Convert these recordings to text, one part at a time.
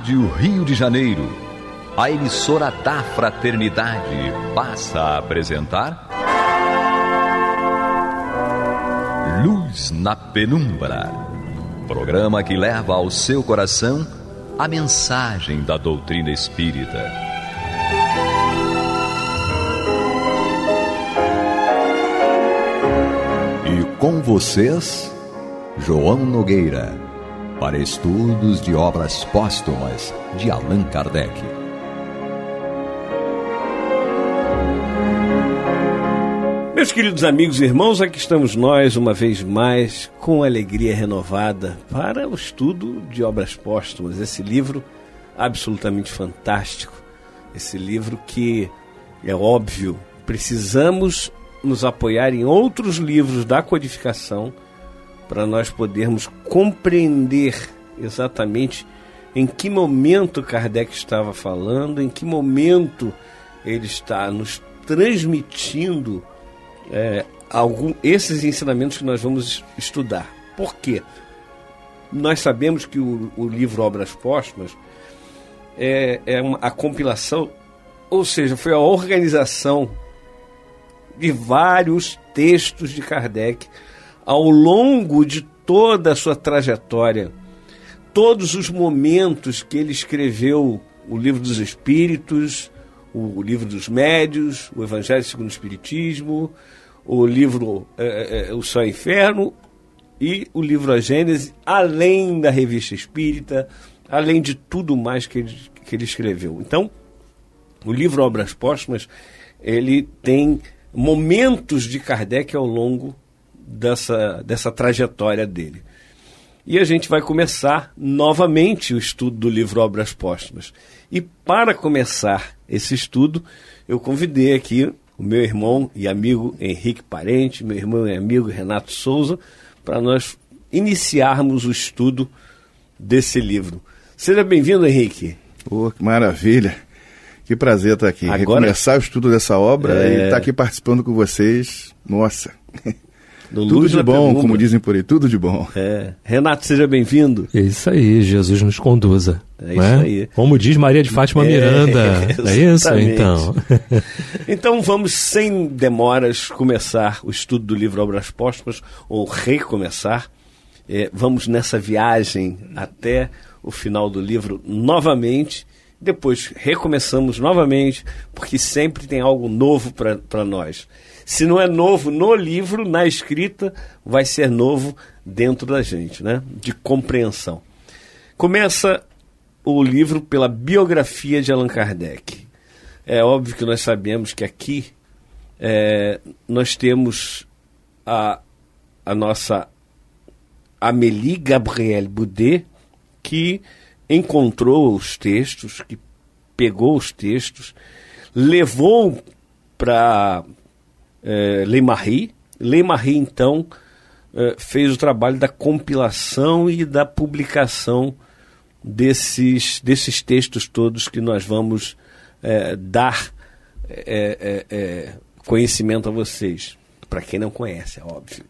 Rádio Rio de Janeiro, a emissora da Fraternidade, passa a apresentar Luz na Penumbra, programa que leva ao seu coração a mensagem da doutrina espírita. E com vocês, João Nogueira, para estudos de obras póstumas de Allan Kardec. Meus queridos amigos e irmãos, aqui estamos nós, uma vez mais, com alegria renovada para o estudo de obras póstumas. Esse livro absolutamente fantástico, esse livro que, é óbvio, precisamos nos apoiar em outros livros da codificação para nós podermos compreender exatamente em que momento Kardec estava falando, em que momento ele está nos transmitindo esses ensinamentos que nós vamos estudar. Por quê? Nós sabemos que o livro Obras Póstumas a compilação, ou seja, foi a organização de vários textos de Kardec ao longo de toda a sua trajetória, todos os momentos que ele escreveu o Livro dos Espíritos, o Livro dos Médios, o Evangelho segundo o Espiritismo, o livro O Céu e o Inferno e o livro A Gênese, além da Revista Espírita, além de tudo mais que ele escreveu. Então, o livro Obras Póstumas, ele tem momentos de Kardec ao longo dessa trajetória dele. E a gente vai começar novamente o estudo do livro Obras Póstumas. E para começar esse estudo, eu convidei aqui o meu irmão e amigo Henrique Parente, meu irmão e amigo Renato Souza, para nós iniciarmos o estudo desse livro. Seja bem-vindo, Henrique. Oh, que maravilha! Que prazer estar aqui. Agora, recomeçar o estudo dessa obra e estar aqui participando com vocês. Nossa! Tudo de bom, como dizem por aí, tudo de bom. Renato, seja bem-vindo. É isso aí, Jesus nos conduza. É isso aí. Como diz Maria de Fátima Miranda. É isso? Então. Então vamos, sem demoras, começar o estudo do livro Obras Póstumas, ou recomeçar. Vamos nessa viagem até o final do livro novamente. Depois recomeçamos novamente, porque sempre tem algo novo para nós. Se não é novo no livro, na escrita, vai ser novo dentro da gente, né? De compreensão. Começa o livro pela biografia de Allan Kardec. É óbvio que nós sabemos que aqui nós temos a nossa Amélie Gabrielle Boudet, que encontrou os textos, que pegou os textos, levou para Leymarie. Leymarie, então, fez o trabalho da compilação e da publicação desses textos todos que nós vamos dar conhecimento a vocês, para quem não conhece, é óbvio.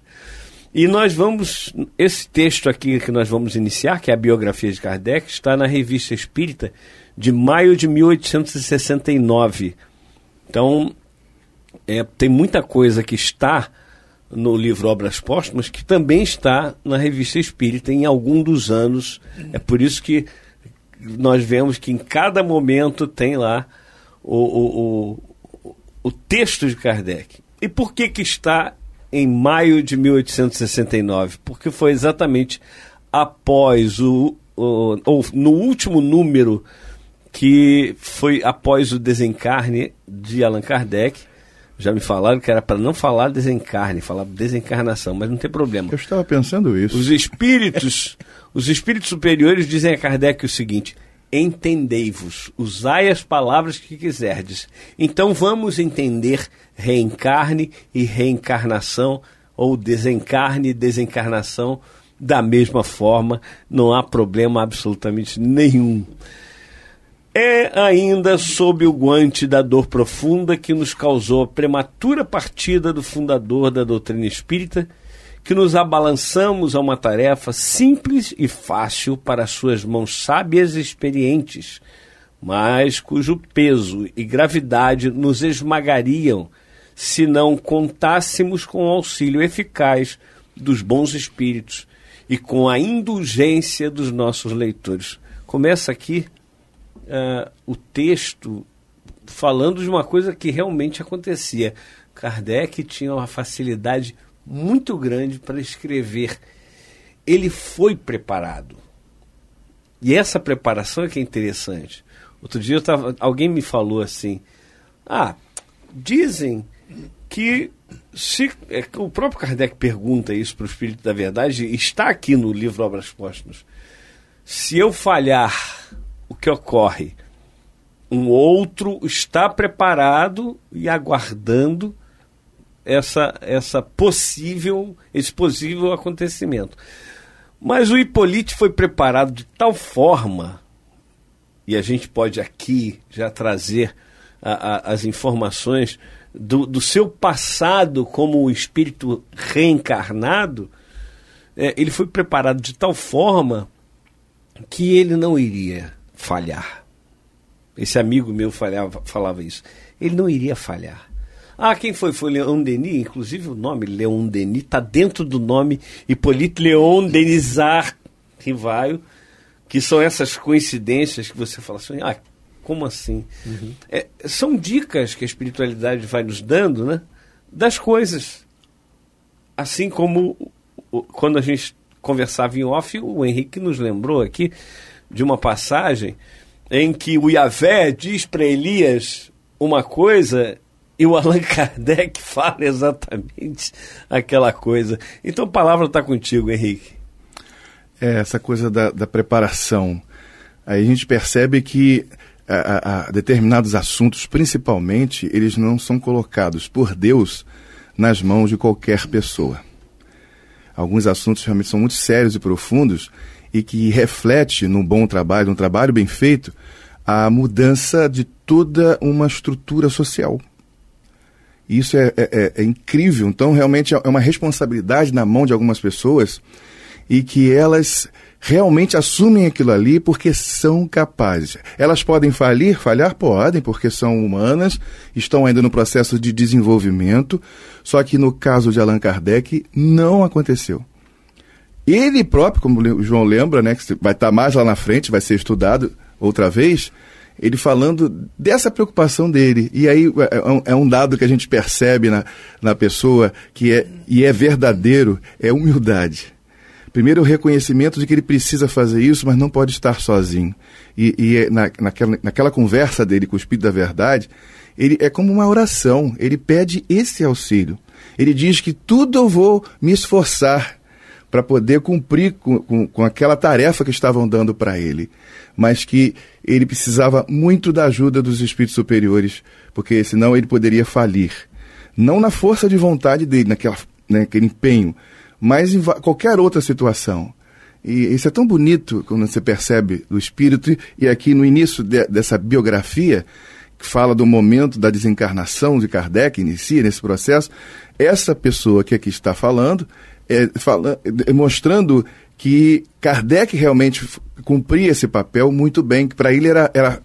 E nós vamos, esse texto aqui que nós vamos iniciar, que é a biografia de Kardec, está na Revista Espírita de maio de 1869. Então, tem muita coisa que está no livro Obras Póstumas que também está na Revista Espírita em algum dos anos. É por isso que nós vemos que em cada momento tem lá o texto de Kardec. E por que está em maio de 1869? Porque foi exatamente após ou no último número, que foi após o desencarne de Allan Kardec. Já me falaram que era para não falar desencarne, falar desencarnação, mas não tem problema. Eu estava pensando isso. Os espíritos superiores dizem a Kardec o seguinte: entendei-vos, usai as palavras que quiserdes. Então vamos entender reencarne e reencarnação, ou desencarne e desencarnação, da mesma forma, não há problema absolutamente nenhum. É ainda sob o guante da dor profunda que nos causou a prematura partida do fundador da doutrina espírita, que nos abalançamos a uma tarefa simples e fácil para suas mãos sábias e experientes, mas cujo peso e gravidade nos esmagariam se não contássemos com o auxílio eficaz dos bons espíritos e com a indulgência dos nossos leitores. Começa aqui o texto falando de uma coisa que realmente acontecia. Kardec tinha uma facilidade muito grande para escrever. Ele foi preparado. E essa preparação é que é interessante. Outro dia alguém me falou assim, dizem que o próprio Kardec pergunta isso para o Espírito da Verdade, está aqui no livro Obras Póstumas. Se eu falhar, o que ocorre? Um outro está preparado e aguardando esse possível acontecimento. Mas o Hippolyte foi preparado de tal forma, e a gente pode aqui já trazer as informações do seu passado como espírito reencarnado, ele foi preparado de tal forma que ele não iria falhar. Esse amigo meu falava isso. Ele não iria falhar. Quem foi? Foi Leon Denis. Inclusive o nome Leon Denis está dentro do nome Hippolyte Léon Denisard Rivaio, que são essas coincidências que você fala assim, como assim? Uhum. São dicas que a espiritualidade vai nos dando, né, das coisas. Assim como quando a gente conversava em off, o Henrique nos lembrou aqui de uma passagem em que o Yahvé diz para Elias uma coisa e o Allan Kardec fala exatamente aquela coisa. Então a palavra está contigo, Henrique. Essa coisa da preparação. Aí a gente percebe que determinados assuntos, principalmente, eles não são colocados por Deus nas mãos de qualquer pessoa. Alguns assuntos realmente são muito sérios e profundos e que reflete num bom trabalho, num trabalho bem feito, a mudança de toda uma estrutura social. Isso é incrível. Então, realmente, é uma responsabilidade na mão de algumas pessoas e que elas realmente assumem aquilo ali porque são capazes. Elas podem falhar? Podem, porque são humanas, estão ainda no processo de desenvolvimento, só que no caso de Allan Kardec, não aconteceu. Ele próprio, como o João lembra, né, que vai estar mais lá na frente, vai ser estudado outra vez, ele falando dessa preocupação dele. E aí é um dado que a gente percebe na pessoa que é verdadeiro, é humildade. Primeiro, o reconhecimento de que ele precisa fazer isso, mas não pode estar sozinho. Naquela conversa dele com o Espírito da Verdade, ele é como uma oração, ele pede esse auxílio. Ele diz que tudo eu vou me esforçar para poder cumprir com aquela tarefa que estavam dando para ele, mas que ele precisava muito da ajuda dos espíritos superiores, porque senão ele poderia falir. Não na força de vontade dele, naquele empenho, mas em qualquer outra situação. E isso é tão bonito quando você percebe do espírito, e aqui no início dessa biografia, que fala do momento da desencarnação de Kardec, inicia nesse processo, essa pessoa que aqui está falando, mostrando que Kardec realmente cumpria esse papel muito bem, que para ele era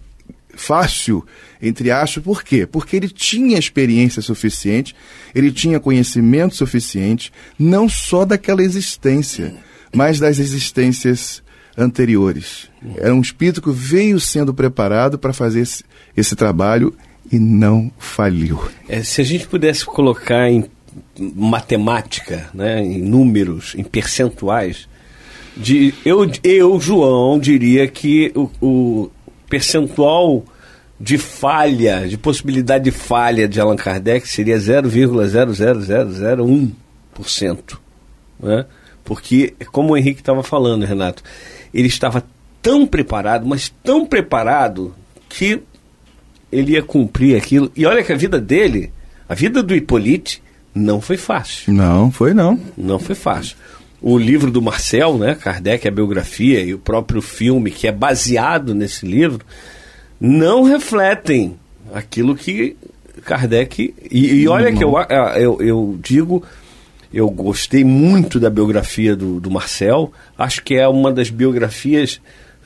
fácil, entre aspas. Por quê? Porque ele tinha experiência suficiente, ele tinha conhecimento suficiente, não só daquela existência, mas das existências anteriores. Era um espírito que veio sendo preparado para fazer esse trabalho e não falhu. Se a gente pudesse colocar em matemática, né, em números, em percentuais, eu, João, diria que o percentual de falha, de possibilidade de falha de Allan Kardec seria 0,00001%. Né? Porque, como o Henrique estava falando, Renato, ele estava tão preparado, mas tão preparado, que ele ia cumprir aquilo. E olha que a vida dele, a vida do Hippolyte, não foi fácil. Não foi, não. Não foi fácil. O livro do Marcel, né, Kardec, a biografia, e o próprio filme que é baseado nesse livro, não refletem aquilo que Kardec... E olha que eu digo, Eu gostei muito da biografia do Marcel. Acho que é uma das biografias,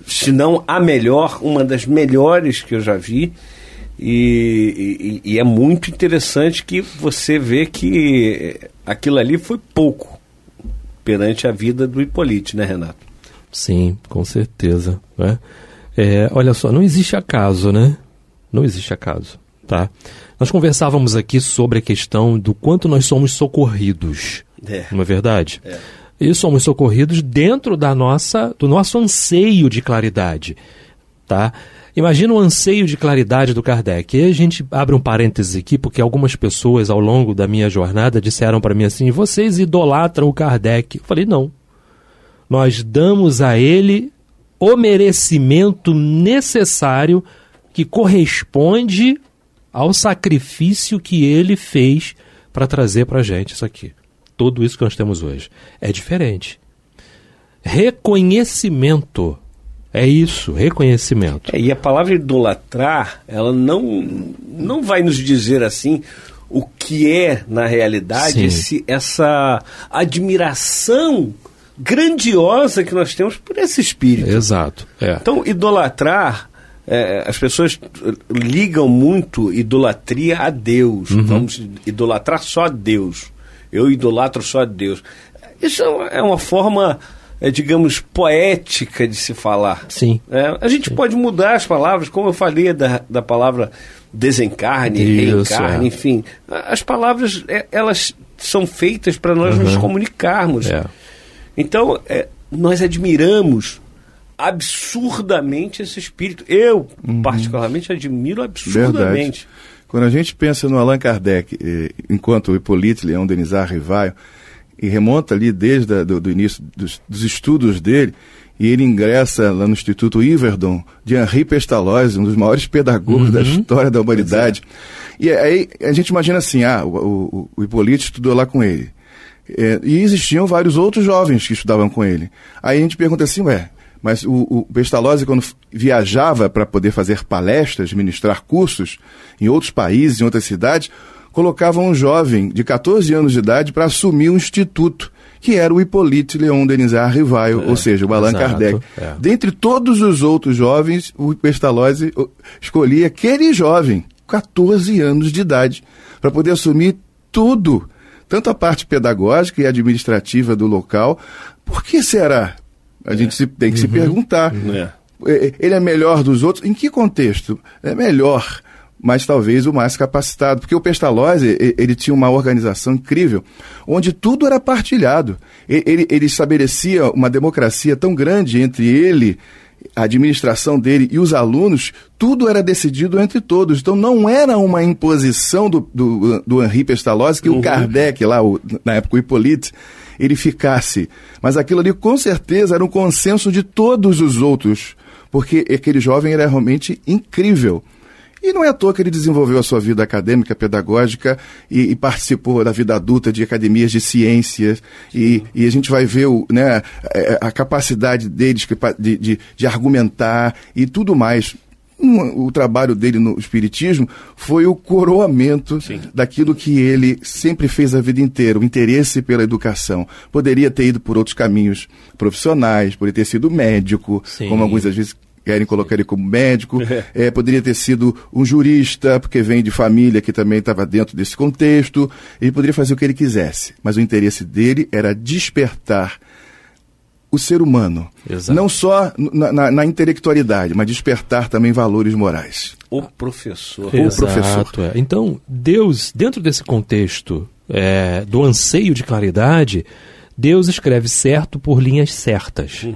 se não a melhor, uma das melhores que eu já vi. E é muito interessante que você vê que aquilo ali foi pouco perante a vida do Hipólite, né, Renato? Sim, com certeza. Né? Olha só, não existe acaso, né? Não existe acaso, tá? Nós conversávamos aqui sobre a questão do quanto nós somos socorridos, não é verdade? E somos socorridos dentro do nosso anseio de claridade, tá? Imagina o anseio de claridade do Kardec. E a gente abre um parênteses aqui, porque algumas pessoas ao longo da minha jornada disseram para mim assim: vocês idolatram o Kardec. Eu falei, não. Nós damos a ele o merecimento necessário que corresponde ao sacrifício que ele fez para trazer para a gente isso aqui. Tudo isso que nós temos hoje. É diferente. Reconhecimento. É isso, reconhecimento. E a palavra idolatrar, ela não vai nos dizer assim o que é, na realidade, essa admiração grandiosa que nós temos por esse espírito. Exato. Então, idolatrar, as pessoas ligam muito idolatria a Deus. Vamos idolatrar só a Deus. Eu idolatro só a Deus. Isso é uma forma, digamos, poética de se falar. Sim. A gente pode mudar as palavras, como eu falei da palavra desencarne, reencarne, enfim. As palavras, elas são feitas para nós nos comunicarmos. Então, nós admiramos absurdamente esse espírito. Eu, particularmente, admiro absurdamente. Verdade. Quando a gente pensa no Allan Kardec, enquanto o Hipólite Léon Denisard Rivaio, e remonta ali desde o início dos estudos dele, e ele ingressa lá no Instituto Yverdon de Henri Pestalozzi, um dos maiores pedagogos da história da humanidade. E aí a gente imagina assim, o Hipólite estudou lá com ele. E existiam vários outros jovens que estudavam com ele. Aí a gente pergunta assim, mas o Pestalozzi, quando viajava para poder fazer palestras, ministrar cursos em outros países, em outras cidades, colocava um jovem de 14 anos de idade para assumir um instituto, que era o Hipólite Léon Denisard Rivaio, ou seja, o Allan Kardec. Dentre todos os outros jovens, o Pestalozzi escolhia aquele jovem, 14 anos de idade, para poder assumir tudo, tanto a parte pedagógica e administrativa do local. Por que será? A gente tem que se perguntar. Ele é melhor dos outros? Em que contexto? É melhor, mas talvez o mais capacitado. Porque o Pestalozzi, ele tinha uma organização incrível, onde tudo era partilhado. Ele estabelecia uma democracia tão grande entre ele, a administração dele e os alunos, tudo era decidido entre todos. Então não era uma imposição do Henri Pestalozzi, que o Kardec, lá, na época o Hipólite, ele ficasse. Mas aquilo ali, com certeza, era um consenso de todos os outros, porque aquele jovem era realmente incrível. E não é à toa que ele desenvolveu a sua vida acadêmica, pedagógica, e participou da vida adulta de academias de ciências, e a gente vai ver a capacidade deles de argumentar e tudo mais. O trabalho dele no espiritismo foi o coroamento daquilo que ele sempre fez a vida inteira, o interesse pela educação. Poderia ter ido por outros caminhos profissionais, poderia ter sido médico, como alguns às vezes querem colocar ele como médico, poderia ter sido um jurista, porque vem de família que também estava dentro desse contexto. Ele poderia fazer o que ele quisesse, mas o interesse dele era despertar o ser humano. Exato. Não só na intelectualidade, mas despertar também valores morais. O professor. Exato. Então, Deus, dentro desse contexto do anseio de claridade, Deus escreve certo por linhas certas.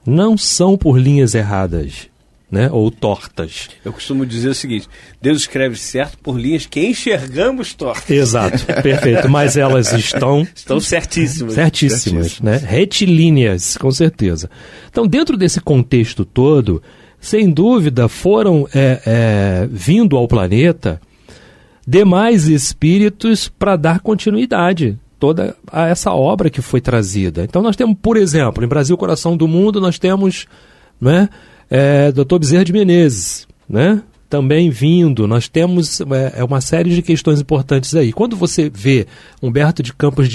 Não são por linhas erradas, né? Ou tortas. Eu costumo dizer o seguinte: Deus escreve certo por linhas que enxergamos tortas. Exato, perfeito. Mas elas estão certíssimas. Certíssimas, né? Retilíneas, com certeza. Então, dentro desse contexto todo, sem dúvida, foram vindo ao planeta demais espíritos para dar continuidade toda essa obra que foi trazida. Então nós temos, por exemplo, em Brasil, Coração do Mundo, nós temos Dr. Bezerra de Menezes, né? também vindo. Nós temos uma série de questões importantes aí. Quando você vê Humberto de Campos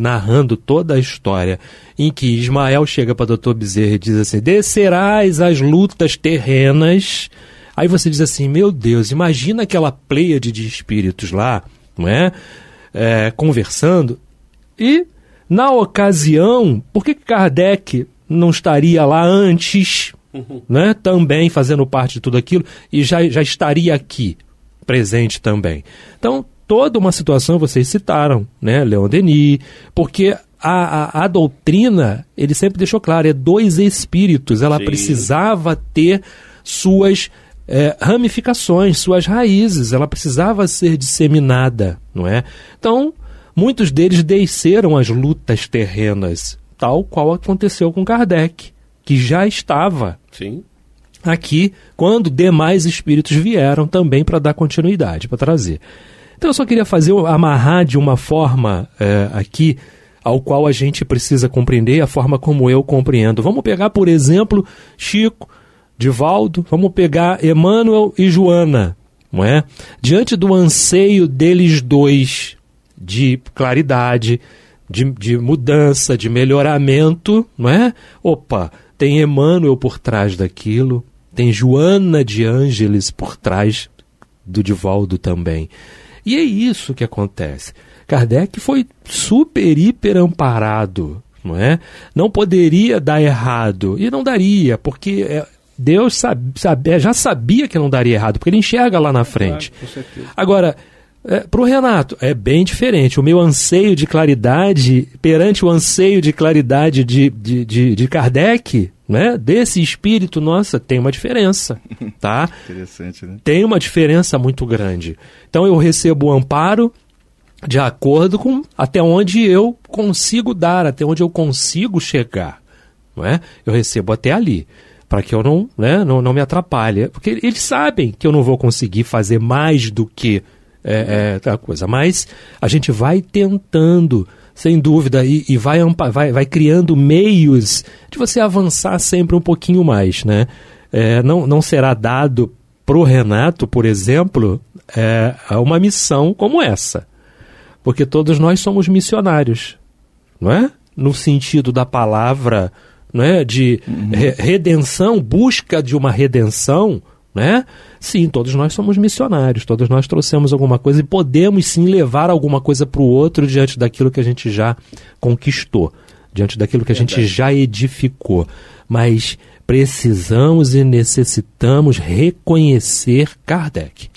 narrando toda a história, em que Ismael chega para Dr. Bezerra e diz assim: descerás as lutas terrenas. Aí você diz assim: meu Deus, imagina aquela pleiade de espíritos lá, não é? Conversando. E, na ocasião, por que Kardec não estaria lá antes, né, também fazendo parte de tudo aquilo, e já estaria aqui, presente também? Então, toda uma situação, vocês citaram, né, Leon Denis, porque a doutrina, ele sempre deixou claro, é dois espíritos, ela precisava ter suas ramificações, suas raízes, ela precisava ser disseminada, não é? Então, muitos deles desceram as lutas terrenas, tal qual aconteceu com Kardec, que já estava aqui quando demais espíritos vieram também para dar continuidade, para trazer. Então eu só queria amarrar de uma forma aqui, ao qual a gente precisa compreender, a forma como eu compreendo. Vamos pegar, por exemplo, Chico, Divaldo, vamos pegar Emmanuel e Joana, não é? Diante do anseio deles dois de claridade, de mudança, de melhoramento, não é? Opa, tem Emmanuel por trás daquilo, tem Joana de Ângeles por trás do Divaldo também. E é isso que acontece. Kardec foi super, hiper amparado, não é? Não poderia dar errado, e não daria, porque Deus já sabia que não daria errado, porque ele enxerga lá na frente. Claro, com certeza. Agora, para o Renato, é bem diferente. O meu anseio de claridade perante o anseio de claridade de Kardec, né? Desse espírito, nossa, tem uma diferença, tá? Interessante, né? Tem uma diferença muito grande. Então eu recebo o amparo de acordo com até onde eu consigo dar, até onde eu consigo chegar, não é? Eu recebo até ali, para que eu não me atrapalhe, porque eles sabem que eu não vou conseguir fazer mais do que tal coisa, mas a gente vai tentando, sem dúvida, e vai criando meios de você avançar sempre um pouquinho mais, né? Não será dado para o Renato, por exemplo, uma missão como essa, porque todos nós somos missionários, não é? No sentido da palavra, não é? De redenção, busca de uma redenção, né? Sim, todos nós somos missionários, todos nós trouxemos alguma coisa e podemos sim levar alguma coisa para o outro diante daquilo que a gente já conquistou, diante daquilo que a gente já edificou. Mas precisamos e necessitamos reconhecer Kardec.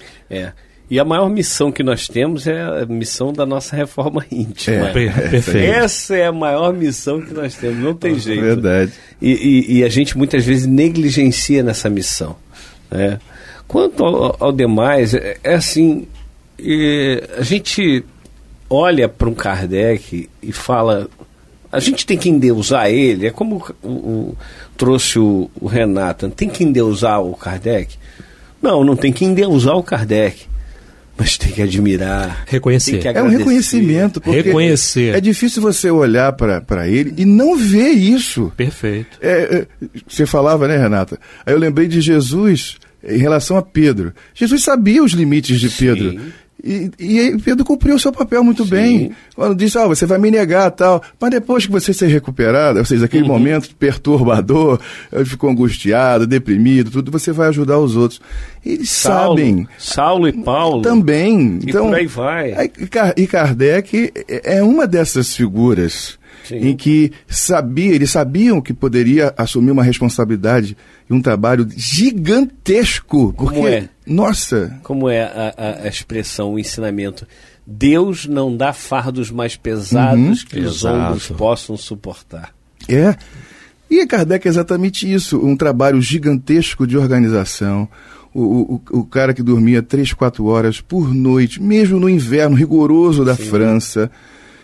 E a maior missão que nós temos é a missão da nossa reforma íntima. Perfeito. Essa é a maior missão que nós temos, não tem jeito. Verdade. E a gente muitas vezes negligencia nessa missão. Quanto ao demais, assim, a gente olha para um Kardec e fala, a gente tem que endeusar ele, é como trouxe o Renato, tem que endeusar o Kardec? Não tem que endeusar o Kardec, mas tem que admirar, reconhecer. Tem que é um reconhecimento, porque reconhecer. É difícil você olhar para ele e não ver isso. Perfeito. Você falava, né, Renata? Aí eu lembrei de Jesus em relação a Pedro. Jesus sabia os limites de Pedro. Sim. E Pedro cumpriu o seu papel muito bem. Quando disse, você vai me negar, tal. Mas depois que você ser recuperado, ou seja, aquele momento perturbador, ele ficou angustiado, deprimido, tudo, você vai ajudar os outros. Eles sabem. Saulo e Paulo. Também. E então, por aí vai. E Kardec é uma dessas figuras. Sim. Em que eles sabiam que poderia assumir uma responsabilidade e um trabalho gigantesco. Nossa! Como é a expressão, o ensinamento? Deus não dá fardos mais pesados que os ombros possam suportar. E Kardec é exatamente isso, um trabalho gigantesco de organização. O cara que dormia 3-4 horas por noite, mesmo no inverno rigoroso da França.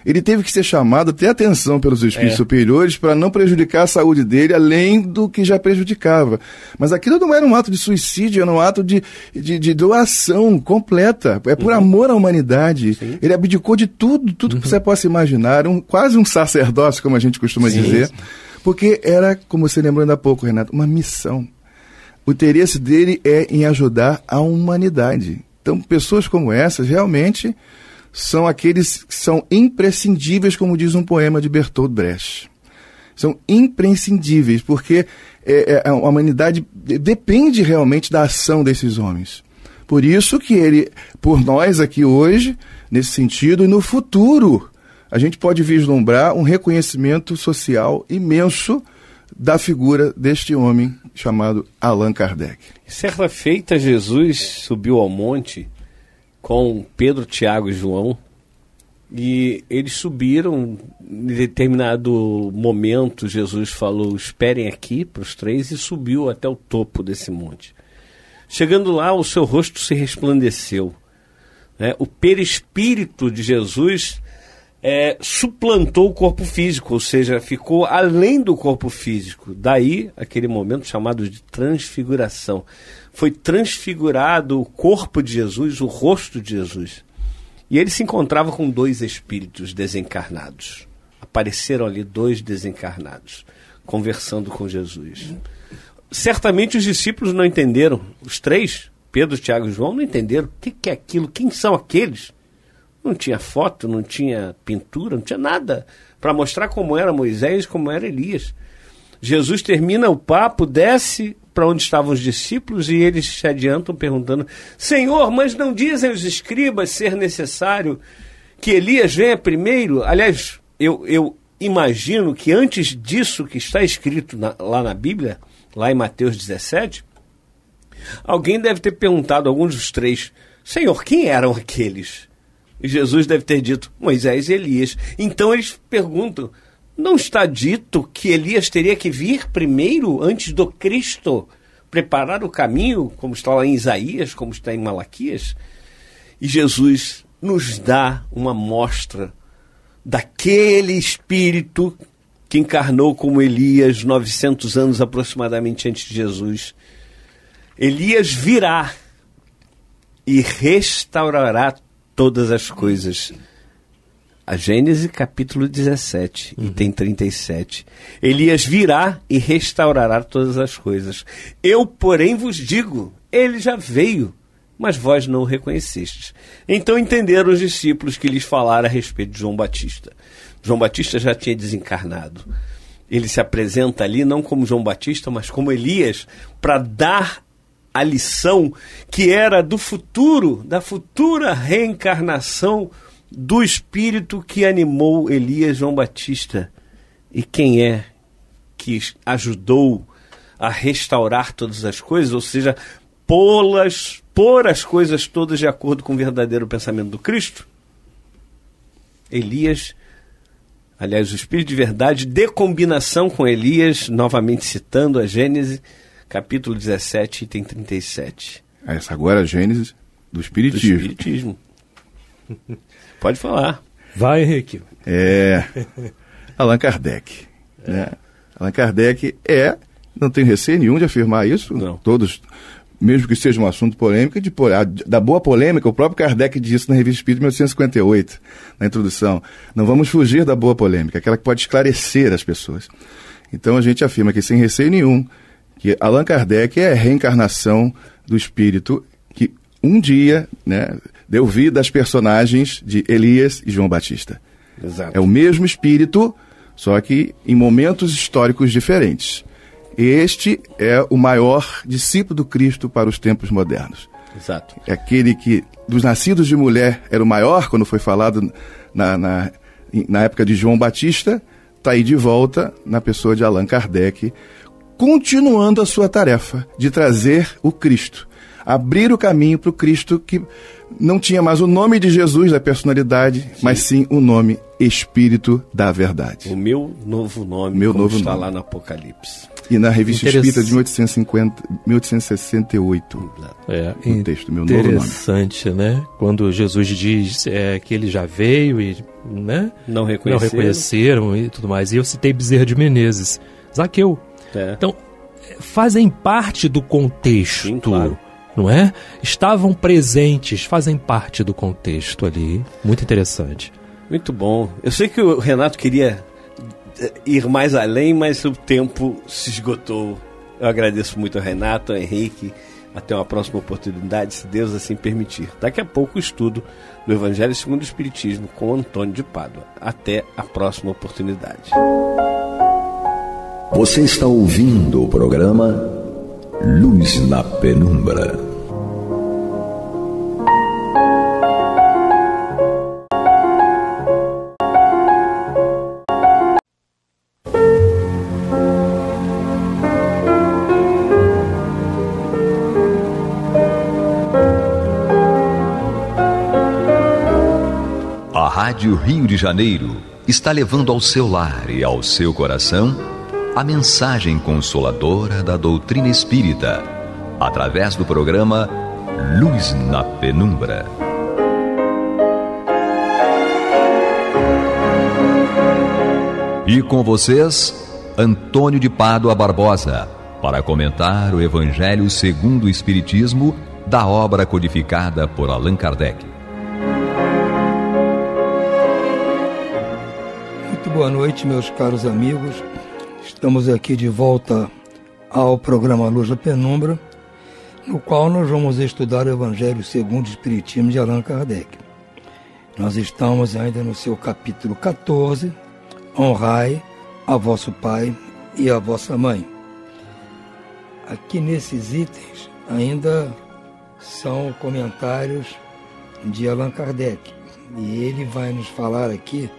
Ele teve que ser chamado até atenção pelos espíritos superiores para não prejudicar a saúde dele, além do que já prejudicava. Mas aquilo não era um ato de suicídio, era um ato de doação completa. É por amor à humanidade. Sim. Ele abdicou de tudo que você possa imaginar. Quase um sacerdócio, como a gente costuma dizer. Porque era, como você lembrou ainda há pouco, Renato, uma missão. O interesse dele é em ajudar a humanidade. Então, pessoas como essas realmente são aqueles que são imprescindíveis, como diz um poema de Bertolt Brecht. São imprescindíveis, porque a humanidade depende realmente da ação desses homens. Por isso que ele, por nós aqui hoje, nesse sentido, e no futuro, a gente pode vislumbrar um reconhecimento social imenso da figura deste homem chamado Allan Kardec. Certa feita, Jesus subiu ao monte com Pedro, Tiago e João, e eles subiram. Em determinado momento, Jesus falou: esperem aqui, para os três, e subiu até o topo desse monte. Chegando lá, o seu rosto se resplandeceu. O perispírito de Jesus suplantou o corpo físico, ou seja, ficou além do corpo físico. Daí, aquele momento chamado de transfiguração. Foi transfigurado o corpo de Jesus, o rosto de Jesus. E ele se encontrava com 2 espíritos desencarnados. Apareceram ali 2 desencarnados, conversando com Jesus. Certamente os discípulos não entenderam. Os 3, Pedro, Tiago e João, não entenderam. O que é aquilo? Quem são aqueles? Não tinha foto, não tinha pintura, não tinha nada para mostrar como era Moisés, como era Elias. Jesus termina o papo, desce para onde estavam os discípulos e eles se adiantam perguntando: Senhor, mas não dizem os escribas ser necessário que Elias venha primeiro? Aliás, eu imagino que antes disso que está escrito lá na Bíblia, lá em Mateus 17, alguém deve ter perguntado, alguns dos 3, Senhor, quem eram aqueles? E Jesus deve ter dito: Moisés e Elias. Então eles perguntam: não está dito que Elias teria que vir primeiro, antes do Cristo, preparar o caminho, como está lá em Isaías, como está em Malaquias? E Jesus nos dá uma amostra daquele Espírito que encarnou como Elias 900 anos aproximadamente antes de Jesus. Elias virá e restaurará todas as coisas. A Gênesis capítulo 17, item 37. Elias virá e restaurará todas as coisas. Eu, porém, vos digo, ele já veio, mas vós não o reconhecestes. Então entenderam os discípulos que lhes falaram a respeito de João Batista. João Batista já tinha desencarnado. Ele se apresenta ali não como João Batista, mas como Elias, para dar a lição que era do futuro, da futura reencarnação do Espírito que animou Elias, João Batista. E quem é que ajudou a restaurar todas as coisas, ou seja, pôr as coisas todas de acordo com o verdadeiro pensamento do Cristo? Elias, aliás, o Espírito de verdade, de combinação com Elias, novamente citando a Gênesis, capítulo 17, item 37. Essa agora é a Gênesis do Espiritismo. Do Espiritismo. Pode falar. Vai, Henrique. Allan Kardec. Né? Allan Kardec não tenho receio nenhum de afirmar isso. Não. Todos, mesmo que seja um assunto polêmico, da boa polêmica, o próprio Kardec disse na Revista Espírita de 1858, na introdução: não vamos fugir da boa polêmica, aquela que pode esclarecer as pessoas. Então a gente afirma aqui sem receio nenhum que Allan Kardec é a reencarnação do Espírito que um dia, né, deu vida às personagens de Elias e João Batista. Exato. É o mesmo Espírito, só que em momentos históricos diferentes. Este é o maior discípulo do Cristo para os tempos modernos. Exato. É aquele que, dos nascidos de mulher, era o maior, quando foi falado na época de João Batista, está aí de volta na pessoa de Allan Kardec, continuando a sua tarefa de trazer o Cristo, abrir o caminho para o Cristo que não tinha mais o nome de Jesus, da personalidade, sim, mas sim o nome Espírito da Verdade. O meu novo nome, está lá no Apocalipse. E na Revista Espírita de 1868, o texto, meu novo nome. Interessante, né? Quando Jesus diz que ele já veio e não reconheceram e tudo mais. E eu citei Bezerra de Menezes, Zaqueu. Então, fazem parte do contexto. Sim, claro. Não é? Estavam presentes, fazem parte do contexto ali. Muito interessante. Muito bom. Eu sei que o Renato queria ir mais além, mas o tempo se esgotou Eu agradeço muito ao Renato, ao Henrique. Até uma próxima oportunidade, se Deus assim permitir. Daqui a pouco o estudo do Evangelho segundo o Espiritismo com Antônio de Pádua. Até a próxima oportunidade. Você está ouvindo o programa Luz na Penumbra. A Rádio Rio de Janeiro está levando ao seu lar e ao seu coração a mensagem consoladora da doutrina espírita, através do programa Luz na Penumbra. E com vocês, Antônio de Pádua Barbosa, para comentar o Evangelho segundo o Espiritismo da obra codificada por Allan Kardec. Muito boa noite, meus caros amigos. Estamos aqui de volta ao programa Luz na Penumbra, no qual nós vamos estudar o Evangelho segundo o Espiritismo de Allan Kardec. Nós estamos ainda no seu capítulo 14, Honrai a vosso pai e a vossa mãe. Aqui nesses itens ainda são comentários de Allan Kardec, e ele vai nos falar aqui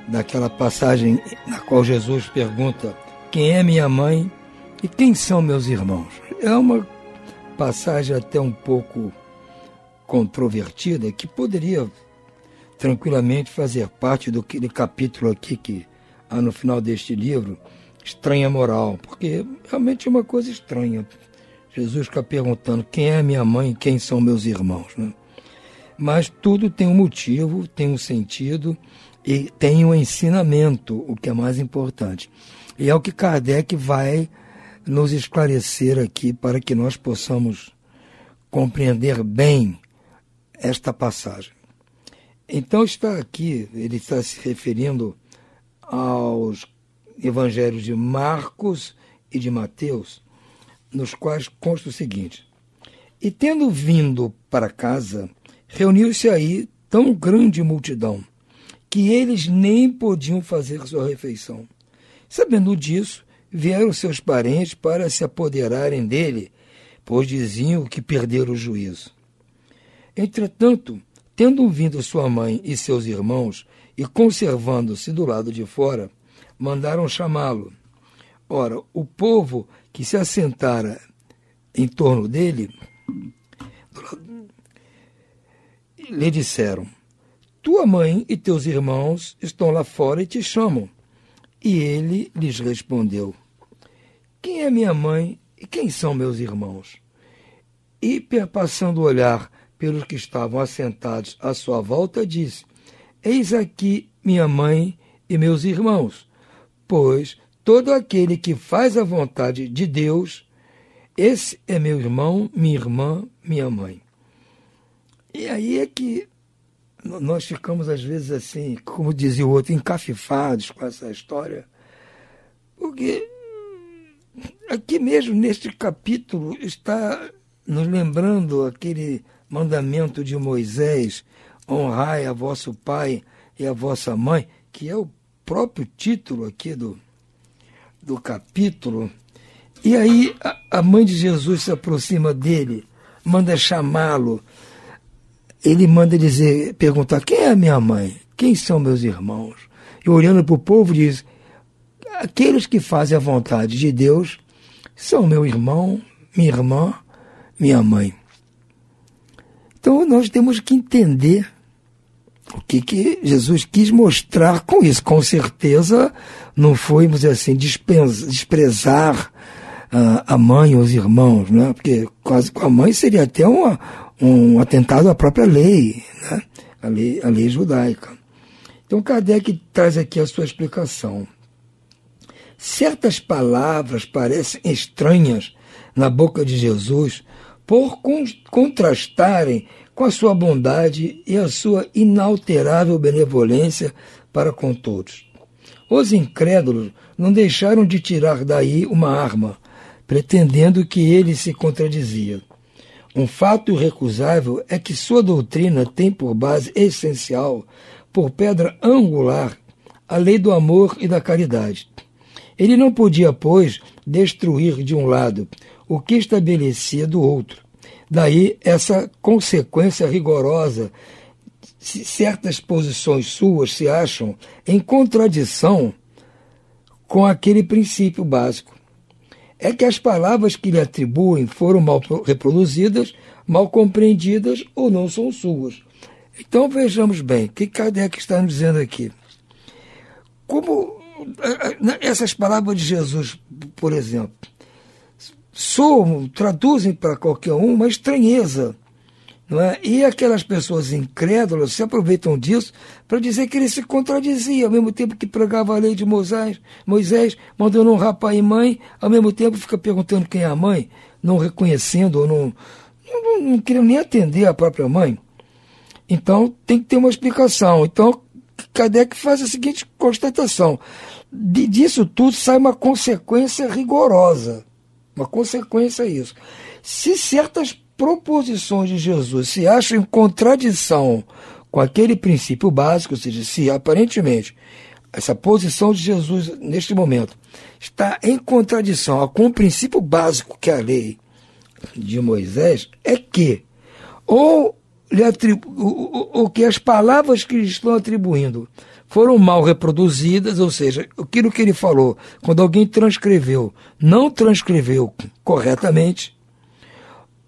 daquela passagem na qual Jesus pergunta: quem é minha mãe e quem são meus irmãos? É uma passagem até um pouco controvertida, que poderia tranquilamente fazer parte do capítulo aqui que há no final deste livro, Estranha Moral, porque realmente é uma coisa estranha. Jesus fica perguntando quem é minha mãe e quem são meus irmãos, né? Mas tudo tem um motivo, tem um sentido e tem um ensinamento, o que é mais importante. E é o que Kardec vai nos esclarecer aqui para que nós possamos compreender bem esta passagem. Então está aqui, ele está se referindo aos evangelhos de Marcos e de Mateus, nos quais consta o seguinte: e tendo vindo para casa, reuniu-se aí tão grande multidão, que eles nem podiam fazer sua refeição. Sabendo disso, vieram seus parentes para se apoderarem dele, pois diziam que perderam o juízo. Entretanto, tendo vindo sua mãe e seus irmãos, e conservando-se do lado de fora, mandaram chamá-lo. Ora, o povo que se assentara em torno dele, lhe disseram: tua mãe e teus irmãos estão lá fora e te chamam. E ele lhes respondeu: quem é minha mãe e quem são meus irmãos? E, perpassando o olhar pelos que estavam assentados à sua volta, disse: eis aqui minha mãe e meus irmãos, pois todo aquele que faz a vontade de Deus, esse é meu irmão, minha irmã, minha mãe. E aí é que nós ficamos, às vezes, assim, como dizia o outro, encafifados com essa história, porque aqui mesmo, neste capítulo, está nos lembrando aquele mandamento de Moisés: honrai a vosso pai e a vossa mãe, que é o próprio título aqui do capítulo. E aí a mãe de Jesus se aproxima dele, manda chamá-lo. Ele manda perguntar: quem é a minha mãe? Quem são meus irmãos? E olhando para o povo diz: aqueles que fazem a vontade de Deus são meu irmão, minha irmã, minha mãe. Então nós temos que entender o que Jesus quis mostrar com isso. Com certeza não foi, vamos dizer assim, desprezar a mãe ou os irmãos, né? Porque quase com a mãe seria até um atentado à própria lei, né? A lei judaica. Então Kardec traz aqui a sua explicação. Certas palavras parecem estranhas na boca de Jesus por contrastarem com a sua bondade e a sua inalterável benevolência para com todos. Os incrédulos não deixaram de tirar daí uma arma, pretendendo que ele se contradizia. Um fato irrecusável é que sua doutrina tem por base essencial, por pedra angular, a lei do amor e da caridade. Ele não podia, pois, destruir de um lado o que estabelecia do outro. Daí essa consequência rigorosa. Se certas posições suas se acham em contradição com aquele princípio básico, é que as palavras que lhe atribuem foram mal reproduzidas, mal compreendidas ou não são suas. Então vejamos bem, o que Kardec está nos dizendo aqui? Como essas palavras de Jesus, por exemplo, traduzem para qualquer um uma estranheza, não é? E aquelas pessoas incrédulas se aproveitam disso para dizer que ele se contradizia, ao mesmo tempo que pregava a lei de Moisés, mandando honrar pai e mãe, ao mesmo tempo fica perguntando quem é a mãe, não reconhecendo ou não querendo nem atender a própria mãe. Então tem que ter uma explicação. Então Kardec faz a seguinte constatação: disso tudo sai uma consequência rigorosa. Uma consequência é isso. Se certas proposições de Jesus se acham em contradição com aquele princípio básico, ou seja, se aparentemente essa posição de Jesus neste momento está em contradição com o princípio básico que é a lei de Moisés, é que ou que as palavras que lhe estão atribuindo foram mal reproduzidas, ou seja, aquilo que ele falou, quando alguém transcreveu, não transcreveu corretamente,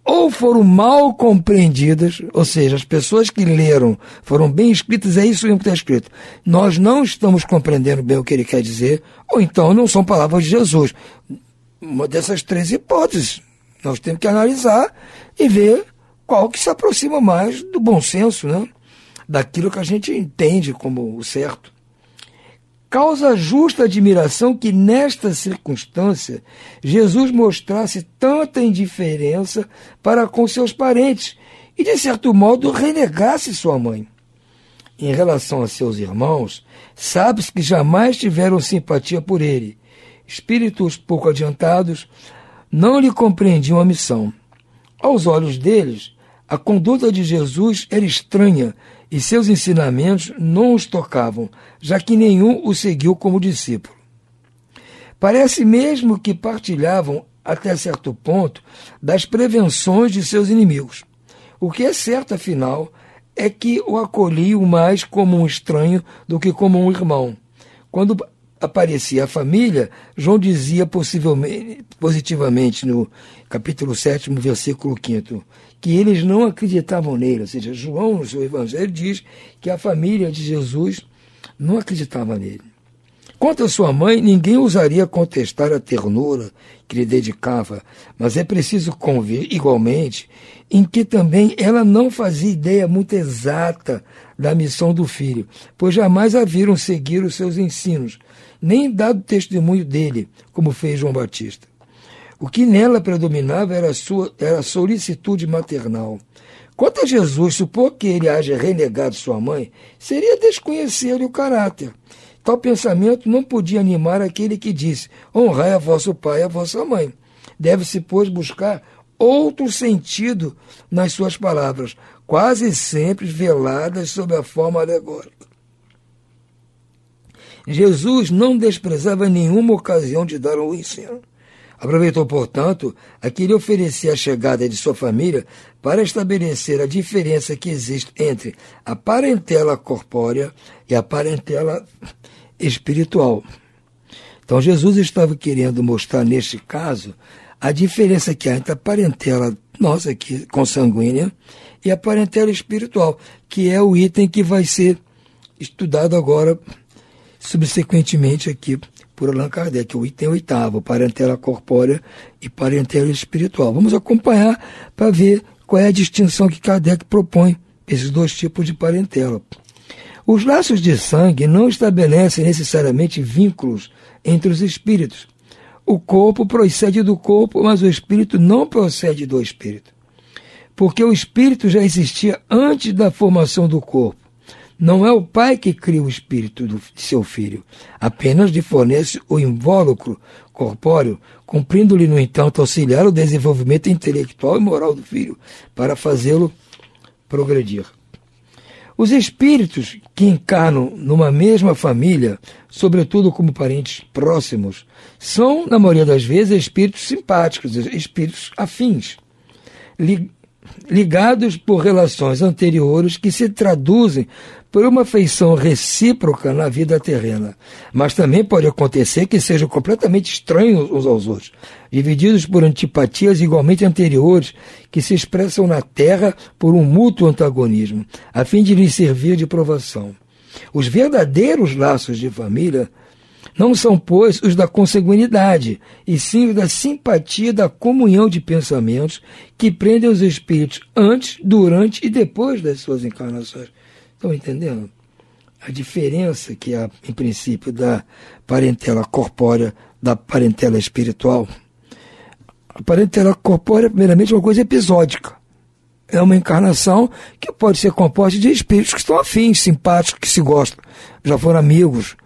ou foram mal compreendidas, ou seja, as pessoas que leram foram bem escritas, é isso mesmo que está escrito. Nós não estamos compreendendo bem o que ele quer dizer, ou então não são palavras de Jesus. Uma dessas três hipóteses, nós temos que analisar e ver qual que se aproxima mais do bom senso, né? Daquilo que a gente entende como o certo. Causa justa admiração que, nesta circunstância, Jesus mostrasse tanta indiferença para com seus parentes e, de certo modo, renegasse sua mãe. Em relação a seus irmãos, sabe-se que jamais tiveram simpatia por ele. Espíritos pouco adiantados não lhe compreendiam a missão. Aos olhos deles, a conduta de Jesus era estranha e seus ensinamentos não os tocavam, já que nenhum o seguiu como discípulo. Parece mesmo que partilhavam, até certo ponto, das prevenções de seus inimigos. O que é certo, afinal, é que o acolhiam mais como um estranho do que como um irmão. Quando aparecia a família, João dizia positivamente no capítulo 7, versículo 5º, que eles não acreditavam nele. Ou seja, João, no seu evangelho, diz que a família de Jesus não acreditava nele. Quanto à sua mãe, ninguém ousaria contestar a ternura que lhe dedicava, mas é preciso convir, igualmente, em que também ela não fazia ideia muito exata da missão do filho, pois jamais a viram seguir os seus ensinos, nem dado testemunho dele, como fez João Batista. O que nela predominava era a solicitude maternal. Quanto a Jesus, supor que ele haja renegado sua mãe, seria desconhecer-lhe o caráter. Tal pensamento não podia animar aquele que disse: honrai a vosso pai e a vossa mãe. Deve-se, pois, buscar outro sentido nas suas palavras, quase sempre veladas sob a forma alegórica. Jesus não desprezava nenhuma ocasião de dar um ensino. Aproveitou, portanto, a que lhe oferecia a chegada de sua família para estabelecer a diferença que existe entre a parentela corpórea e a parentela espiritual. Então, Jesus estava querendo mostrar, neste caso, a diferença que há entre a parentela nossa aqui, consanguínea, e a parentela espiritual, que é o item que vai ser estudado agora, subsequentemente aqui, por Allan Kardec, o item 8º, parentela corpórea e parentela espiritual. Vamos acompanhar para ver qual é a distinção que Kardec propõe, esses dois tipos de parentela. Os laços de sangue não estabelecem necessariamente vínculos entre os espíritos. O corpo procede do corpo, mas o espírito não procede do espírito. Porque o espírito já existia antes da formação do corpo. Não é o pai que cria o espírito de seu filho, apenas lhe fornece o invólucro corpóreo, cumprindo-lhe, no entanto, auxiliar o desenvolvimento intelectual e moral do filho, para fazê-lo progredir. Os espíritos que encarnam numa mesma família, sobretudo como parentes próximos, são, na maioria das vezes, espíritos simpáticos, espíritos afins, ligados por relações anteriores que se traduzem por uma afeição recíproca na vida terrena. Mas também pode acontecer que sejam completamente estranhos uns aos outros, divididos por antipatias igualmente anteriores que se expressam na terra por um mútuo antagonismo, a fim de lhes servir de provação. Os verdadeiros laços de família não são, pois, os da consanguinidade, e sim os da simpatia, da comunhão de pensamentos que prendem os espíritos antes, durante e depois das suas encarnações. Estão entendendo? A diferença que há, em princípio, da parentela corpórea da parentela espiritual. A parentela corpórea, primeiramente, é uma coisa episódica. É uma encarnação que pode ser composta de espíritos que estão afins, simpáticos, que se gostam, já foram amigos,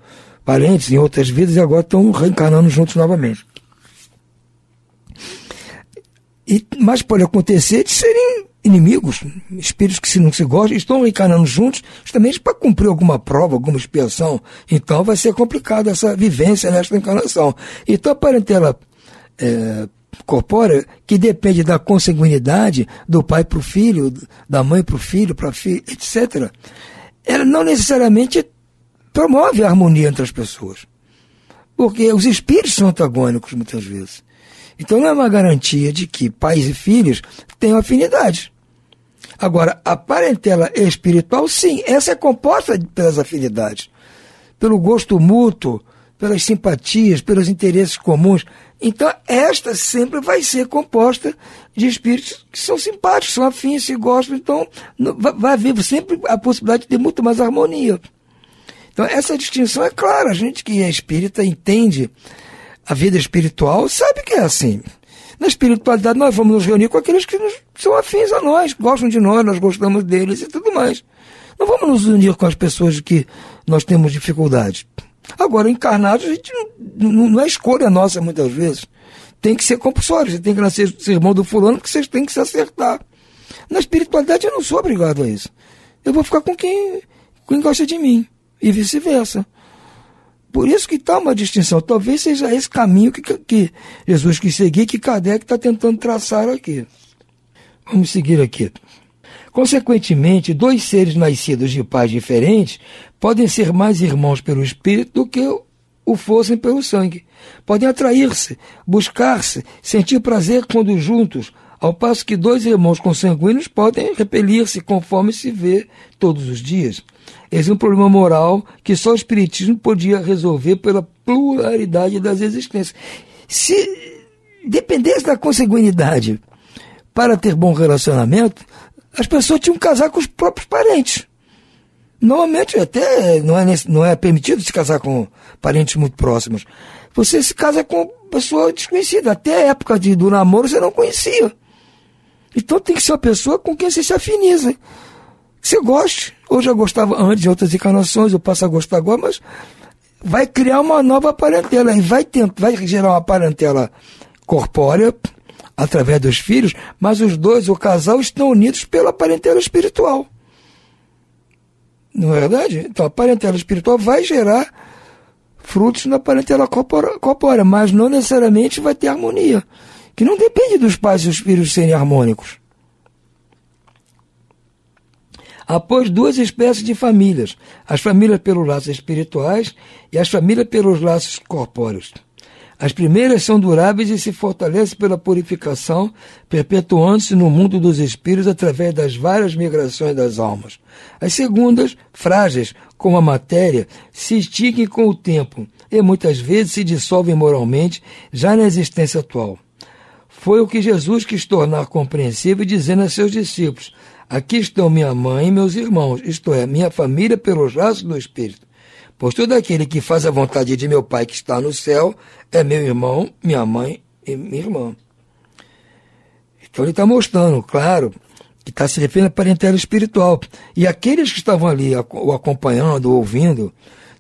parentes em outras vidas e agora estão reencarnando juntos novamente. Mas pode acontecer de serem inimigos, espíritos que não se gostam, estão reencarnando juntos justamente para cumprir alguma prova, alguma expiação. Então vai ser complicada essa vivência nesta encarnação. Então a parentela corpórea, que depende da consanguinidade do pai para o filho, da mãe para o filho, etc., ela não necessariamente promove a harmonia entre as pessoas. Porque os espíritos são antagônicos muitas vezes. Então não é uma garantia de que pais e filhos tenham afinidade. Agora, a parentela espiritual, sim, essa é composta pelas afinidades, pelo gosto mútuo, pelas simpatias, pelos interesses comuns. Então, esta sempre vai ser composta de espíritos que são simpáticos, são afins, se gostam. Então, vai haver sempre a possibilidade de ter muito mais harmonia. Então, essa distinção é clara. A gente que é espírita entende a vida espiritual, sabe que é assim. Na espiritualidade, nós vamos nos reunir com aqueles que são afins a nós, gostam de nós gostamos deles e tudo mais. Não vamos nos unir com as pessoas que nós temos dificuldade. Agora, encarnados, a gente não é escolha nossa, muitas vezes. Tem que ser compulsório. Você tem que nascer irmão do fulano, porque vocês têm que se acertar. Na espiritualidade, eu não sou obrigado a isso. Eu vou ficar com quem gosta de mim. E vice-versa. Por isso que está uma distinção. Talvez seja esse caminho que Jesus quis seguir, que Kardec está tentando traçar aqui. Vamos seguir aqui. Consequentemente, dois seres nascidos de pais diferentes podem ser mais irmãos pelo espírito do que o fossem pelo sangue. Podem atrair-se, buscar-se, sentir prazer quando juntos, ao passo que dois irmãos consanguíneos podem repelir-se conforme se vê todos os dias. Esse é um problema moral que só o Espiritismo podia resolver pela pluralidade das existências. Se dependesse da consanguinidade para ter bom relacionamento, as pessoas tinham que casar com os próprios parentes. Normalmente até não é permitido se casar com parentes muito próximos. Você se casa com pessoa desconhecida. Até a época do namoro você não conhecia. Então tem que ser uma pessoa com quem você se afiniza. Que você goste. Ou já gostava antes de outras encarnações, ou passa a gostar agora, mas vai criar uma nova parentela. E vai gerar uma parentela corpórea através dos filhos, mas os dois, o casal, estão unidos pela parentela espiritual. Não é verdade? Então a parentela espiritual vai gerar frutos na parentela corpórea, mas não necessariamente vai ter harmonia, que não depende dos pais e dos filhos serem harmônicos. Há, pois, duas espécies de famílias, as famílias pelos laços espirituais e as famílias pelos laços corpóreos. As primeiras são duráveis e se fortalecem pela purificação, perpetuando-se no mundo dos espíritos através das várias migrações das almas. As segundas, frágeis como a matéria, se extinguem com o tempo e muitas vezes se dissolvem moralmente já na existência atual. Foi o que Jesus quis tornar compreensível, dizendo a seus discípulos: aqui estão minha mãe e meus irmãos, isto é, minha família pelos laços do Espírito. Pois todo aquele que faz a vontade de meu Pai que está no céu é meu irmão, minha mãe e minha irmã. Então ele está mostrando, claro, que está se referindo à parentela espiritual. E aqueles que estavam ali o acompanhando, ouvindo,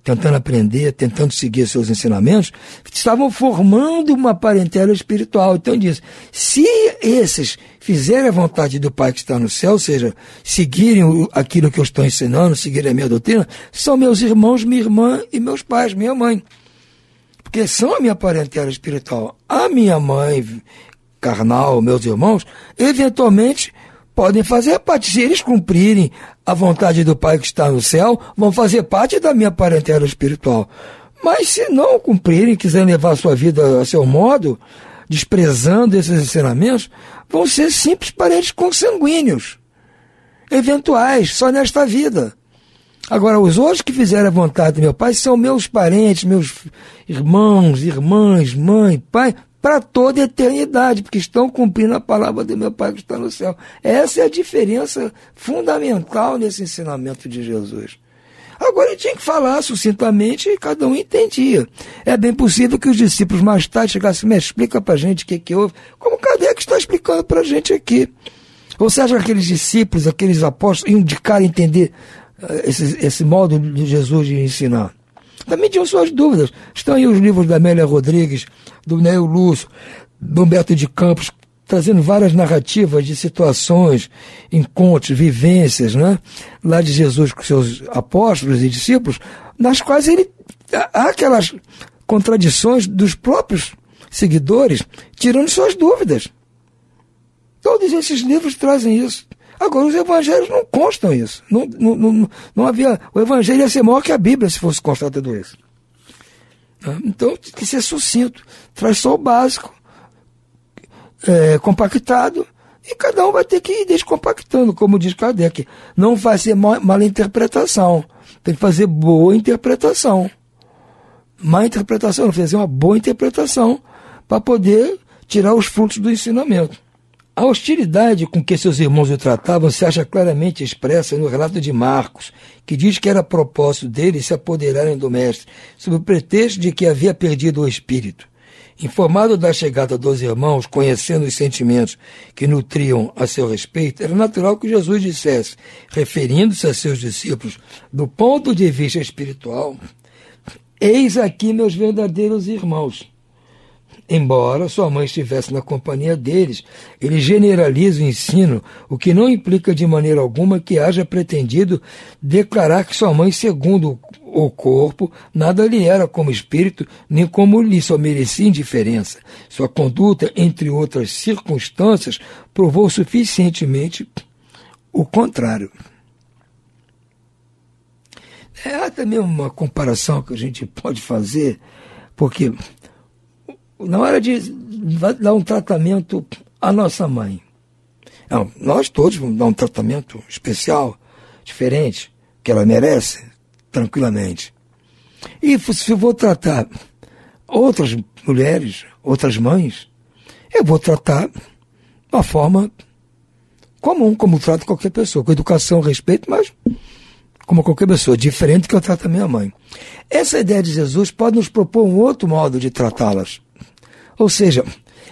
tentando aprender, tentando seguir seus ensinamentos, estavam formando uma parentela espiritual. Então diz, se esses fizerem a vontade do Pai que está no céu, ou seja, seguirem aquilo que eu estou ensinando, seguirem a minha doutrina, são meus irmãos, minha irmã e meus pais, minha mãe. Porque são a minha parentela espiritual. A minha mãe carnal, meus irmãos, eventualmente podem fazer parte. Se eles cumprirem a vontade do Pai que está no céu, vão fazer parte da minha parentela espiritual. Mas se não cumprirem, quiserem levar a sua vida a seu modo, desprezando esses ensinamentos, vão ser simples parentes consanguíneos, eventuais, só nesta vida. Agora, os outros que fizeram a vontade do meu Pai são meus parentes, meus irmãos, irmãs, mãe, pai, para toda a eternidade, porque estão cumprindo a palavra do meu Pai que está no céu. Essa é a diferença fundamental nesse ensinamento de Jesus. Agora, ele tinha que falar sucintamente e cada um entendia. É bem possível que os discípulos mais tarde chegassem, mas explica para a gente o que houve, como Kardec está explicando para a gente aqui. Ou seja, aqueles discípulos, aqueles apóstolos, iam de cara entender esse modo de Jesus de ensinar. Também tinham suas dúvidas. Estão aí os livros da Amélia Rodrigues, do Neo Lúcio, do Humberto de Campos, trazendo várias narrativas de situações, encontros, vivências, né? Lá de Jesus com seus apóstolos e discípulos, nas quais há aquelas contradições dos próprios seguidores, tirando suas dúvidas. Todos esses livros trazem isso. Agora, os evangelhos não constam isso. Não havia... O evangelho ia ser maior que a Bíblia se fosse constar tudo isso. Então, tem que ser sucinto. Traz só o básico, compactado, e cada um vai ter que ir descompactando, como diz Kardec. Não vai ser mala interpretação. Tem que fazer boa interpretação. Má interpretação, não fazer uma boa interpretação para poder tirar os frutos do ensinamento. A hostilidade com que seus irmãos o tratavam se acha claramente expressa no relato de Marcos, que diz que era propósito deles se apoderarem do mestre, sob o pretexto de que havia perdido o espírito. Informado da chegada dos irmãos, conhecendo os sentimentos que nutriam a seu respeito, era natural que Jesus dissesse, referindo-se a seus discípulos, do ponto de vista espiritual, eis aqui meus verdadeiros irmãos. Embora sua mãe estivesse na companhia deles, ele generaliza o ensino, o que não implica de maneira alguma que haja pretendido declarar que sua mãe, segundo o corpo, nada lhe era como espírito, nem como lhe só merecia indiferença. Sua conduta, entre outras circunstâncias, provou suficientemente o contrário. Há também uma comparação que a gente pode fazer, porque na hora de dar um tratamento à nossa mãe, não, nós todos vamos dar um tratamento especial, diferente, que ela merece, tranquilamente. E se eu vou tratar outras mulheres, outras mães, eu vou tratar de uma forma comum, como trato qualquer pessoa, com educação, respeito, mas como qualquer pessoa, diferente do que eu trato a minha mãe. Essa ideia de Jesus pode nos propor um outro modo de tratá-las. Ou seja,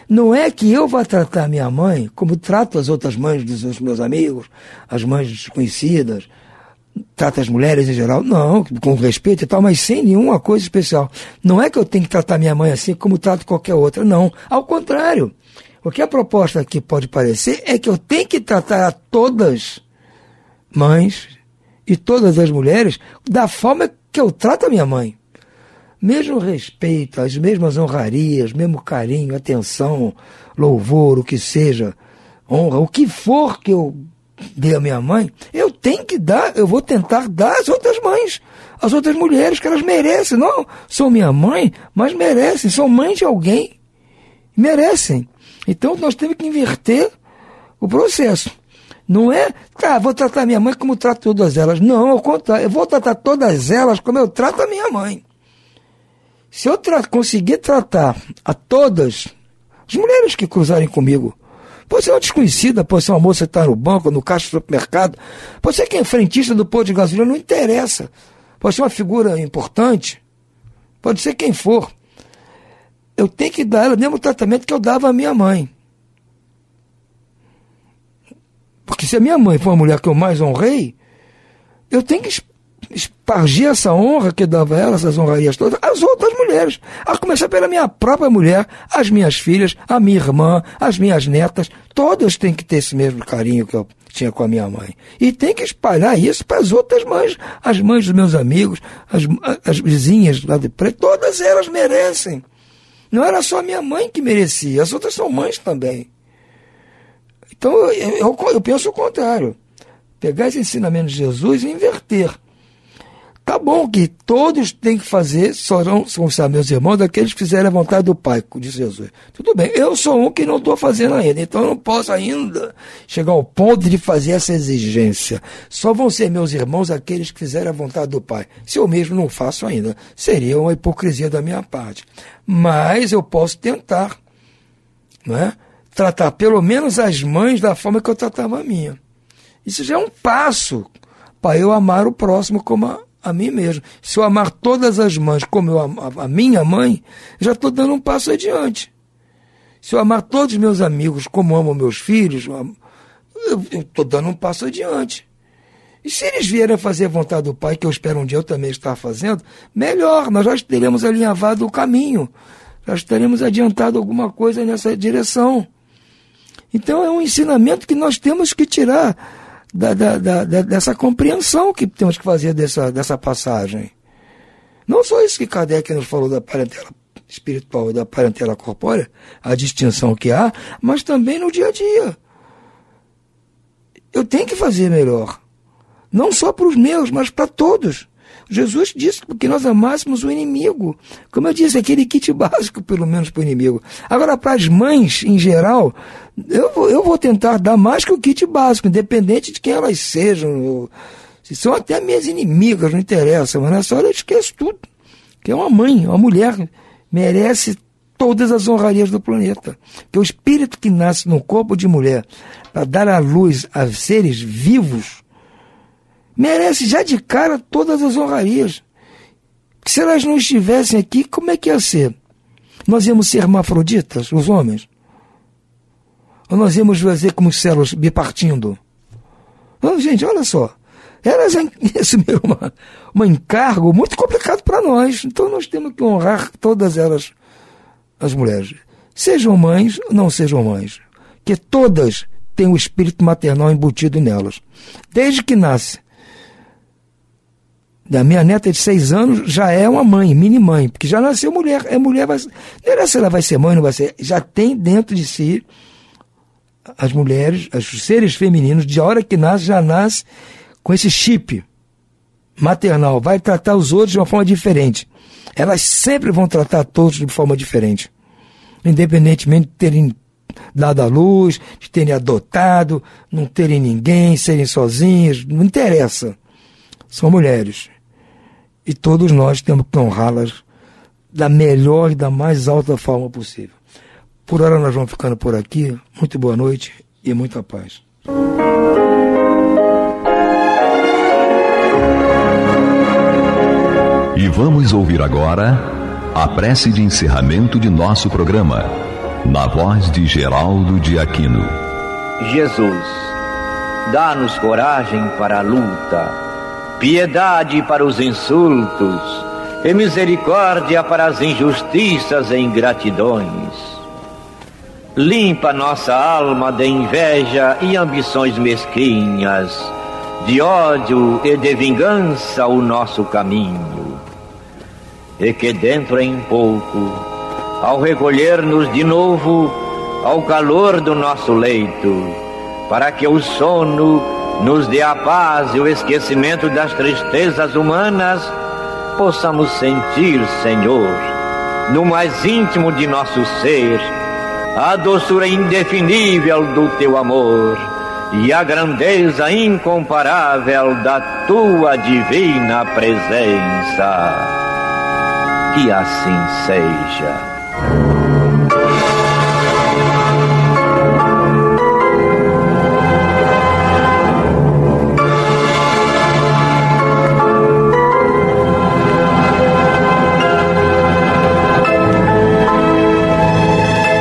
não é que eu vá tratar a minha mãe como trato as outras mães dos meus amigos, as mães desconhecidas, trato as mulheres em geral, não, com respeito e tal, mas sem nenhuma coisa especial. Não é que eu tenho que tratar minha mãe assim como trato qualquer outra, não. Ao contrário, o que a proposta aqui pode parecer é que eu tenho que tratar a todas mães e todas as mulheres da forma que eu trato a minha mãe. Mesmo respeito, as mesmas honrarias, mesmo carinho, atenção, louvor, o que seja, honra, o que for que eu dê à minha mãe, eu tenho que dar, eu vou tentar dar às outras mães, às outras mulheres, que elas merecem. Não são minha mãe, mas merecem, são mãe de alguém, merecem. Então nós temos que inverter o processo. Não é, vou tratar minha mãe como trato todas elas. Não, ao contrário, eu vou tratar todas elas como eu trato a minha mãe. Se eu conseguir tratar a todas as mulheres que cruzarem comigo, pode ser uma desconhecida, pode ser uma moça que está no banco, no caixa do supermercado, pode ser quem é frentista do posto de gasolina, não interessa. Pode ser uma figura importante, pode ser quem for. Eu tenho que dar ela o mesmo tratamento que eu dava à minha mãe. Porque se a minha mãe foi a mulher que eu mais honrei, eu tenho que espargir essa honra que dava a ela, essas honrarias todas, às outras mulheres. A começar pela minha própria mulher, as minhas filhas, a minha irmã, as minhas netas. Todas têm que ter esse mesmo carinho que eu tinha com a minha mãe. E tem que espalhar isso para as outras mães. As mães dos meus amigos, as vizinhas lá de preto, todas elas merecem. Não era só a minha mãe que merecia, as outras são mães também. Então eu penso o contrário. Pegar esse ensinamento de Jesus e inverter. Tá bom que todos têm que fazer, são meus irmãos, daqueles que fizerem a vontade do Pai, disse Jesus. Tudo bem, eu sou um que não estou fazendo ainda, então eu não posso ainda chegar ao ponto de fazer essa exigência. Só vão ser meus irmãos aqueles que fizerem a vontade do Pai. Se eu mesmo não faço ainda, seria uma hipocrisia da minha parte. Mas eu posso tentar, não é? Tratar pelo menos as mães da forma que eu tratava a minha. Isso já é um passo para eu amar o próximo como a mim mesmo. Se eu amar todas as mães como eu amo a minha mãe, já estou dando um passo adiante. Se eu amar todos os meus amigos como amo meus filhos, eu estou dando um passo adiante. E se eles vierem a fazer a vontade do Pai, que eu espero um dia eu também estar fazendo, melhor, nós já teremos alinhavado o caminho, já teremos adiantado alguma coisa nessa direção. Então é um ensinamento que nós temos que tirar dessa compreensão que temos que fazer dessa passagem. Não só isso que Kardec nos falou da parentela espiritual e da parentela corpórea, a distinção que há, mas também no dia a dia. Eu tenho que fazer melhor. Não só para os meus, mas para todos. Jesus disse que nós amássemos o inimigo. Como eu disse, aquele kit básico, pelo menos, para o inimigo. Agora, para as mães, em geral, eu vou tentar dar mais que o kit básico, independente de quem elas sejam. Se são até minhas inimigas, não interessa. Mas nessa hora eu esqueço tudo. Que é uma mãe, uma mulher, merece todas as honrarias do planeta. Que o espírito que nasce no corpo de mulher para dar à luz a seres vivos merece já de cara todas as honrarias. Porque se elas não estivessem aqui, como é que ia ser? Nós íamos ser hermafroditas, os homens? Ou nós íamos fazer como células bipartindo? Não, gente, olha só. Elas assumiram um encargo muito complicado para nós. Então nós temos que honrar todas elas, as mulheres. Sejam mães ou não sejam mães. Que todas têm o espírito maternal embutido nelas. Desde que nasce. Da minha neta de 6 anos já é uma mãe, mini-mãe, porque já nasceu mulher. É mulher, não era se ela vai ser mãe, não vai ser. Já tem dentro de si as mulheres, os seres femininos, de hora que nasce, já nasce com esse chip maternal. Vai tratar os outros de uma forma diferente. Elas sempre vão tratar todos de forma diferente. Independentemente de terem dado à luz, de terem adotado, não terem ninguém, serem sozinhas, não interessa. São mulheres. E todos nós temos que honrá-las da melhor e da mais alta forma possível. Por hora nós vamos ficando por aqui. Muito boa noite e muita paz. E vamos ouvir agora a prece de encerramento de nosso programa, na voz de Geraldo de Aquino. Jesus, dá-nos coragem para a luta, piedade para os insultos e misericórdia para as injustiças e ingratidões. Limpa nossa alma de inveja e ambições mesquinhas, de ódio e de vingança o nosso caminho. E que dentro em pouco, ao recolher-nos de novo ao calor do nosso leito, para que o sono nos dê a paz e o esquecimento das tristezas humanas, possamos sentir, Senhor, no mais íntimo de nosso ser, a doçura indefinível do Teu amor e a grandeza incomparável da Tua divina presença. Que assim seja.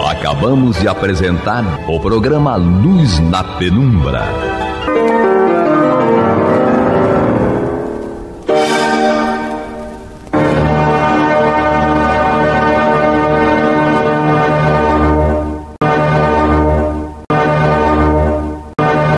Acabamos de apresentar o programa Luz na Penumbra,